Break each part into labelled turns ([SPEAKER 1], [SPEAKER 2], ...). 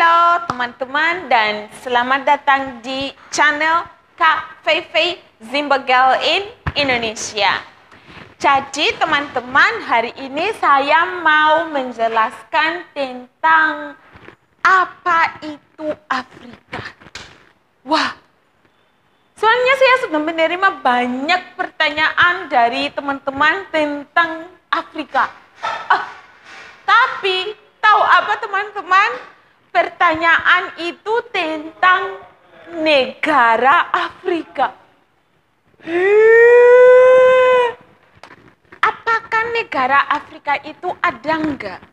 [SPEAKER 1] Halo teman-teman dan selamat datang di channel Kak Feifei Zimba Girl in Indonesia. Jadi teman-teman, hari ini saya mau menjelaskan tentang apa itu Afrika. Wah, soalnya saya sudah menerima banyak pertanyaan dari teman-teman tentang Afrika. Tapi tahu apa teman-teman? Pertanyaan itu tentang negara Afrika. Apakah negara Afrika itu ada enggak?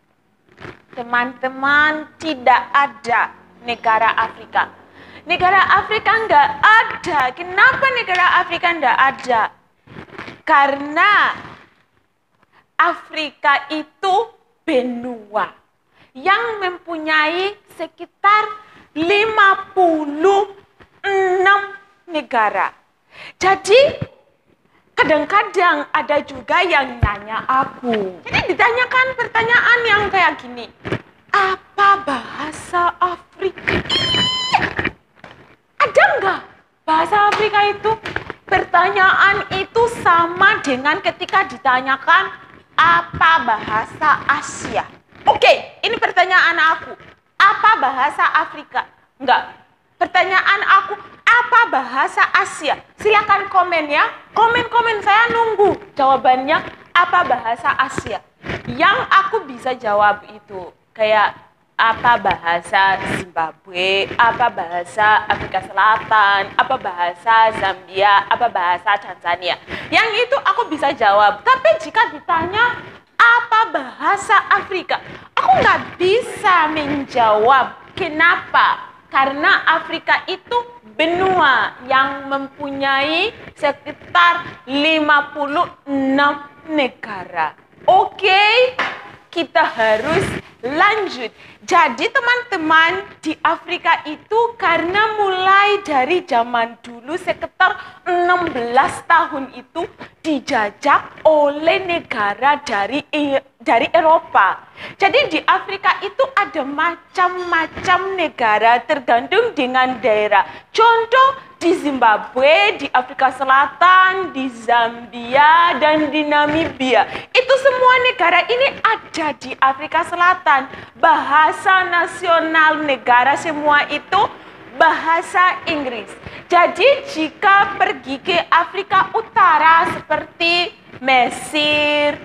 [SPEAKER 1] Teman-teman, tidak ada negara Afrika. Negara Afrika enggak ada. Kenapa negara Afrika enggak ada? Karena Afrika itu benua yang mempunyai sekitar 56 negara. Jadi kadang-kadang ada juga yang nanya aku. Jadi ditanyakan pertanyaan yang kayak gini. Apa bahasa Afrika? Ada nggak bahasa Afrika itu? Pertanyaan itu sama dengan ketika ditanyakan apa bahasa Asia. Oke, ini pertanyaan aku. Apa bahasa Afrika? Enggak. Pertanyaan aku, apa bahasa Asia? Silakan komen ya. Komen-komen, saya nunggu jawabannya apa bahasa Asia. Yang aku bisa jawab itu kayak apa bahasa Zimbabwe, apa bahasa Afrika Selatan, apa bahasa Zambia, apa bahasa Tanzania. Yang itu aku bisa jawab. Tapi jika ditanya apa bahasa Afrika? Aku nggak bisa menjawab. Kenapa? Karena Afrika itu benua yang mempunyai sekitar 56 negara. Oke, kita harus lanjut. Jadi teman-teman, di Afrika itu karena mulai dari zaman dulu sekitar 16 tahun itu dijajah oleh negara dari Eropa. Jadi di Afrika itu ada macam-macam negara tergantung dengan daerah. Contoh di Zimbabwe, di Afrika Selatan, di Zambia, dan di Namibia. Itu semua negara ini ada di Afrika Selatan. Bahasa nasional negara semua itu bahasa Inggris. Jadi jika pergi ke Afrika Utara seperti Mesir,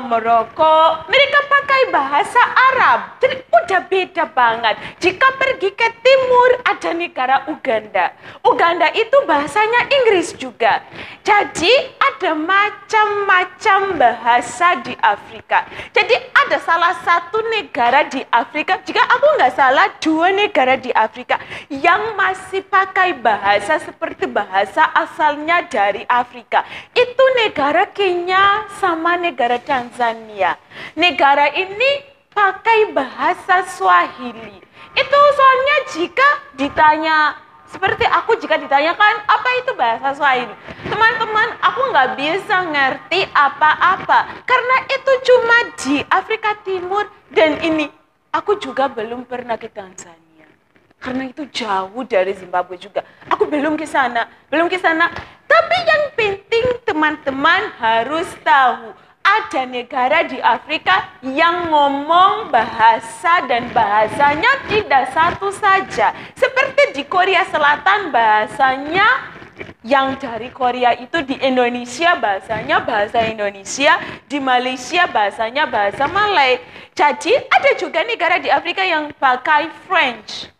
[SPEAKER 1] Maroko, mereka pakai bahasa Arab. Jadi udah beda banget. Jika pergi ke timur ada negara Uganda. Uganda itu bahasanya Inggris juga. Jadi ada macam-macam bahasa di Afrika. Jadi ada salah satu negara di Afrika, jika aku nggak salah 2 negara di Afrika yang masih pakai bahasa seperti bahasa asalnya dari Afrika. Itu negara Kenya sama negara Tanzania. Negara ini pakai bahasa Swahili. Itu soalnya jika ditanya, seperti aku jika ditanyakan apa itu bahasa Swahili, teman-teman, aku nggak bisa ngerti apa-apa. Karena itu cuma di Afrika Timur dan ini aku juga belum pernah ke Tanzania. Karena itu jauh dari Zimbabwe juga. Aku belum ke sana. Tapi yang penting teman-teman harus tahu, ada negara di Afrika yang ngomong bahasa dan bahasanya tidak satu saja. Seperti di Korea Selatan bahasanya yang dari Korea itu di Indonesia bahasanya bahasa Indonesia, di Malaysia bahasanya bahasa Malay. Jadi ada juga negara di Afrika yang pakai French.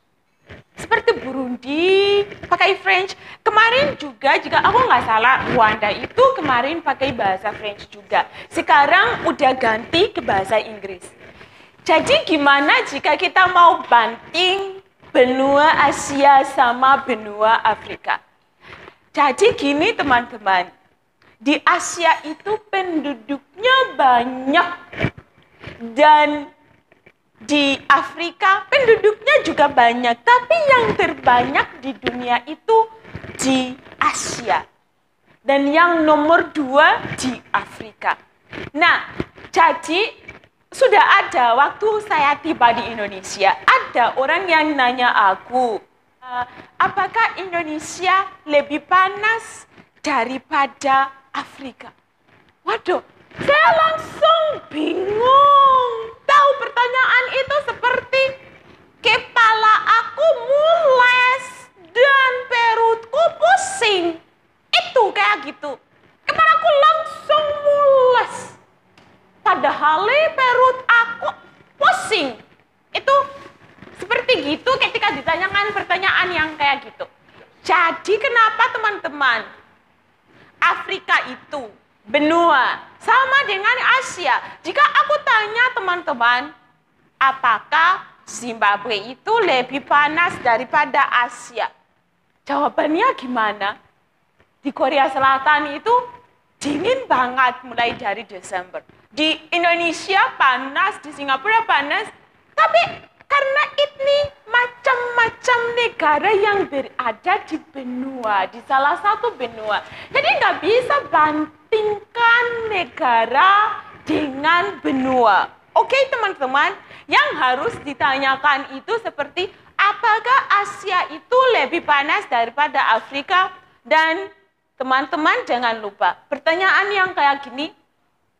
[SPEAKER 1] Seperti Burundi, pakai French. Kemarin juga, jika aku nggak salah, Rwanda itu kemarin pakai bahasa French juga. Sekarang udah ganti ke bahasa Inggris. Jadi gimana jika kita mau banting benua Asia sama benua Afrika? Jadi gini teman-teman, di Asia itu penduduknya banyak. Dan di Afrika penduduknya juga banyak, tapi yang terbanyak di dunia itu di Asia. Dan yang nomor 2 di Afrika. Nah, jadi sudah ada waktu saya tiba di Indonesia, ada orang yang nanya aku, apakah Indonesia lebih panas daripada Afrika? Waduh, saya langsung bingung. Tahu pertanyaan itu seperti kepala aku mules dan perutku pusing. Itu kayak gitu. Kepalaku langsung mules. Padahal perut aku pusing. Itu seperti gitu ketika ditanyakan pertanyaan yang kayak gitu. Jadi kenapa teman-teman? Afrika itu benua sama dengan Asia. Jika aku tanya teman-teman, apakah Zimbabwe itu lebih panas daripada Asia? Jawabannya gimana? Di Korea Selatan itu dingin banget mulai dari Desember. Di Indonesia panas, di Singapura panas, tapi karena ini macam-macam negara yang berada di benua, di salah satu benua. Jadi nggak bisa bandingkan negara dengan benua. Oke teman-teman, yang harus ditanyakan itu seperti apakah Asia itu lebih panas daripada Afrika? Dan teman-teman jangan lupa, pertanyaan yang kayak gini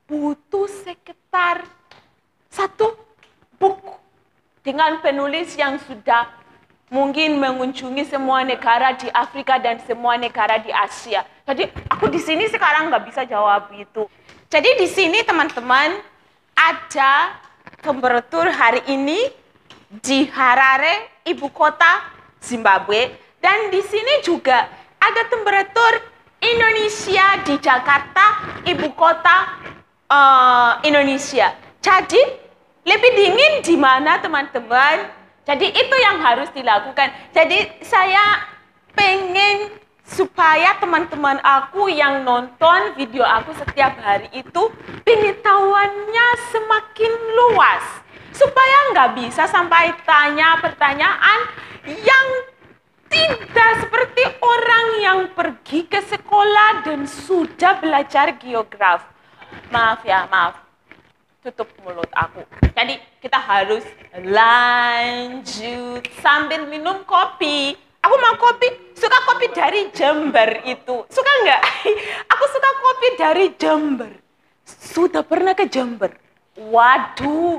[SPEAKER 1] butuh sekitar 1 buku. Dengan penulis yang sudah mungkin mengunjungi semua negara di Afrika dan semua negara di Asia. Jadi aku di sini sekarang nggak bisa jawab itu. Jadi di sini teman-teman ada temperatur hari ini di Harare, ibu kota Zimbabwe. Dan di sini juga ada temperatur Indonesia di Jakarta, ibu kota Indonesia. Jadi lebih dingin di mana teman-teman? Jadi itu yang harus dilakukan. Jadi saya pengen supaya teman-teman aku yang nonton video aku setiap hari itu pengetahuannya semakin luas. Supaya nggak bisa sampai tanya pertanyaan yang tidak seperti orang yang pergi ke sekolah dan sudah belajar geografi. Maaf ya, maaf. Tutup mulut aku. Jadi kita harus lanjut sambil minum kopi. Aku mau kopi, suka kopi dari Jember itu. Suka nggak? Aku suka kopi dari Jember. Sudah pernah ke Jember? Waduh,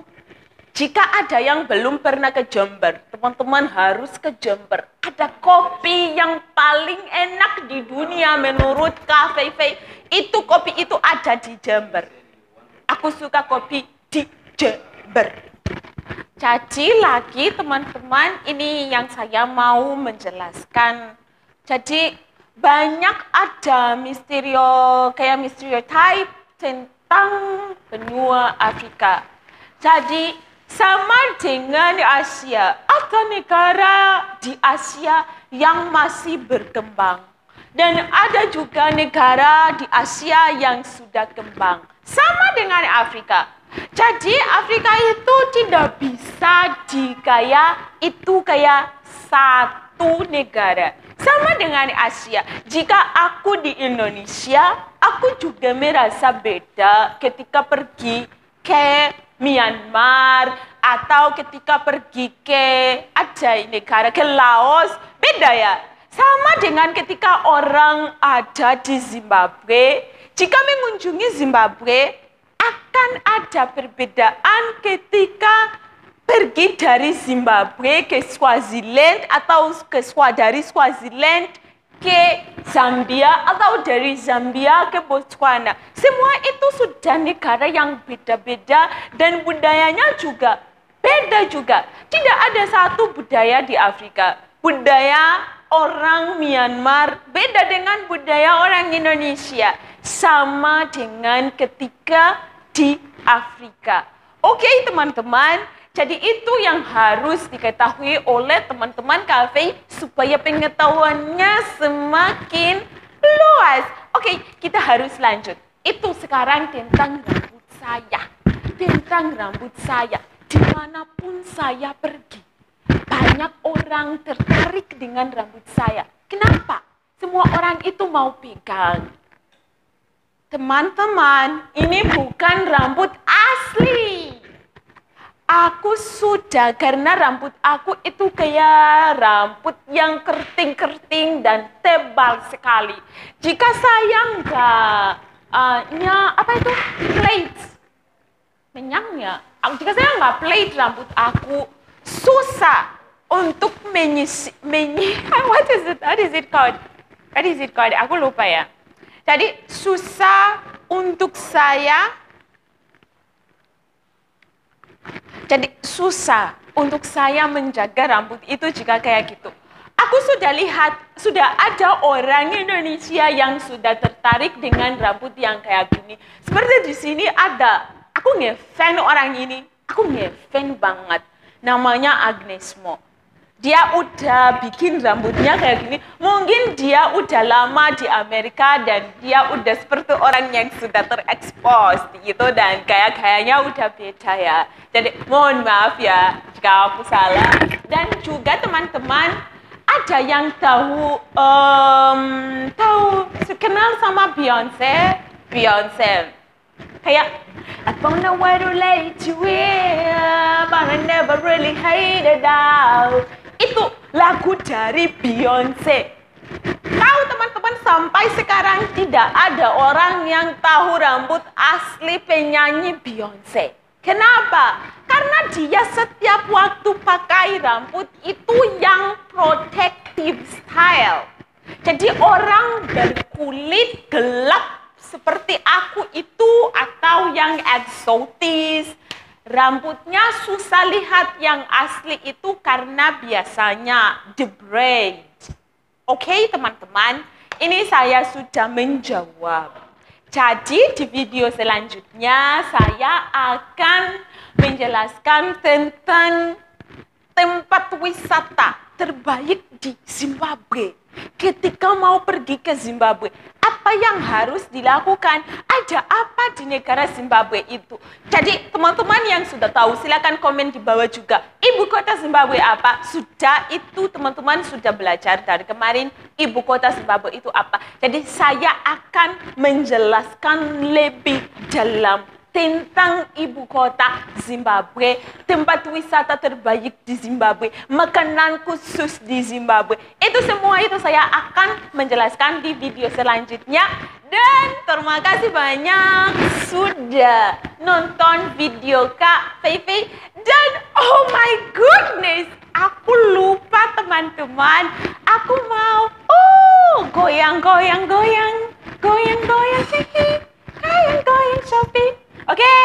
[SPEAKER 1] jika ada yang belum pernah ke Jember, teman-teman harus ke Jember. Ada kopi yang paling enak di dunia menurut Cafe. Itu kopi itu ada di Jember. Aku suka kopi di Jember. Jadi lagi teman-teman, ini yang saya mau menjelaskan. Jadi banyak ada stereotype tentang benua Afrika. Jadi sama dengan Asia, ada negara di Asia yang masih berkembang. Dan ada juga negara di Asia yang sudah kembang. Sama dengan Afrika. Jadi Afrika itu tidak bisa kayak satu negara. Sama dengan Asia. Jika aku di Indonesia, aku juga merasa beda ketika pergi ke Myanmar atau ketika pergi ke negara ke Laos, beda ya. Sama dengan ketika orang ada di Zimbabwe. Jika mengunjungi Zimbabwe, akan ada perbedaan ketika pergi dari Zimbabwe ke Swaziland atau dari Swaziland ke Zambia atau dari Zambia ke Botswana. Semua itu sudah negara yang beda-beda dan budayanya juga beda juga. Tidak ada satu budaya di Afrika. Budaya orang Myanmar beda dengan budaya orang Indonesia. Sama dengan ketika di Afrika. Oke teman-teman, jadi itu yang harus diketahui oleh teman-teman Cafe supaya pengetahuannya semakin luas. Oke, kita harus lanjut. Itu sekarang tentang rambut saya. Tentang rambut saya. Dimanapun saya pergi, banyak orang tertarik dengan rambut saya. Kenapa? Semua orang itu mau pegang. Teman-teman, ini bukan rambut asli. Aku sudah, karena rambut aku itu kayak rambut yang keriting-keriting dan tebal sekali. Jika saya nggak, plait, menyangnya. Jika saya nggak plait rambut aku, susah untuk what is it? What is it called? What is it called? Aku lupa ya. Jadi susah untuk saya menjaga rambut itu jika kayak gitu. Aku sudah lihat, sudah ada orang Indonesia yang sudah tertarik dengan rambut yang kayak gini. Seperti di sini ada, aku ngefan orang ini, aku ngefan banget. Namanya Agnes Mo. Dia udah bikin rambutnya kayak gini. Mungkin dia udah lama di Amerika dan dia udah seperti orang yang sudah terekspos gitu dan kayaknya udah beda ya. Jadi mohon maaf ya jika aku salah. Dan juga teman-teman ada yang tahu kenal sama Beyonce. Kayak I found a way to relate to it, but I never really hate it out. Itu lagu dari Beyonce. Tahu teman-teman, sampai sekarang tidak ada orang yang tahu rambut asli penyanyi Beyonce. Kenapa? Karena dia setiap waktu pakai rambut itu yang protective style. Jadi orang berkulit gelap seperti aku itu atau yang eksotis, rambutnya susah lihat yang asli itu karena biasanya the braid. Oke, teman-teman, ini saya sudah menjawab. Jadi di video selanjutnya saya akan menjelaskan tentang tempat wisata terbaik di Zimbabwe. Ketika mau pergi ke Zimbabwe, apa yang harus dilakukan? Ada apa di negara Zimbabwe itu? Jadi teman-teman yang sudah tahu silakan komen di bawah juga. Ibu kota Zimbabwe apa? Sudah itu teman-teman sudah belajar dari kemarin. Ibu kota Zimbabwe itu apa? Jadi saya akan menjelaskan lebih dalam tentang ibu kota Zimbabwe, tempat wisata terbaik di Zimbabwe, makanan khusus di Zimbabwe. Itu semua itu saya akan menjelaskan di video selanjutnya. Dan terima kasih banyak sudah nonton video Kak Feifei. Dan oh my goodness, aku lupa teman-teman. Aku mau goyang Shopee. Oke.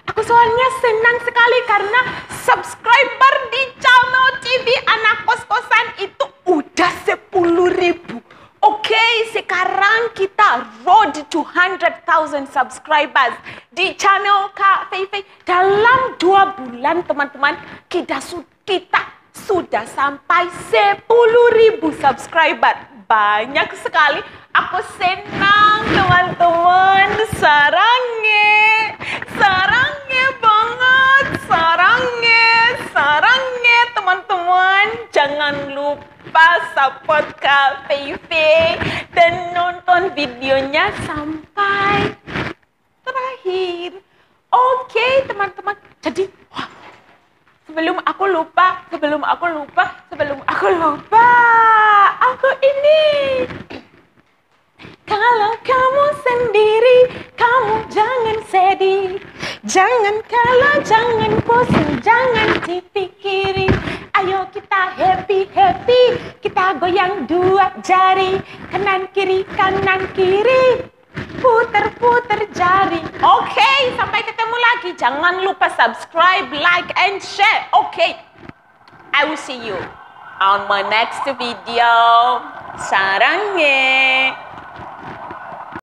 [SPEAKER 1] Aku soalnya senang sekali karena subscriber di channel TV Anak Kos-Kosan itu udah 10.000. Oke, sekarang kita road to 100,000 subscribers di channel Kak Feifei. Dalam 2 bulan teman-teman, kita sudah sampai 10.000 subscriber. Banyak sekali. Aku senang teman-teman. Sarangnya banget. Sarangnya teman-teman. Jangan lupa support Kak Feifei dan nonton videonya sampai terakhir. Oke teman-teman. Jadi sebelum aku lupa, aku ini. Kalau kamu sendiri, kamu jangan sedih. Jangan kalah, jangan bosan, jangan dipikiri. Ayo kita happy, kita goyang 2 jari. Kanan kiri, puter jari. Oke, sampai ketemu lagi. Jangan lupa subscribe, like, and share. Oke, I will see you on my next video. Sarangnya.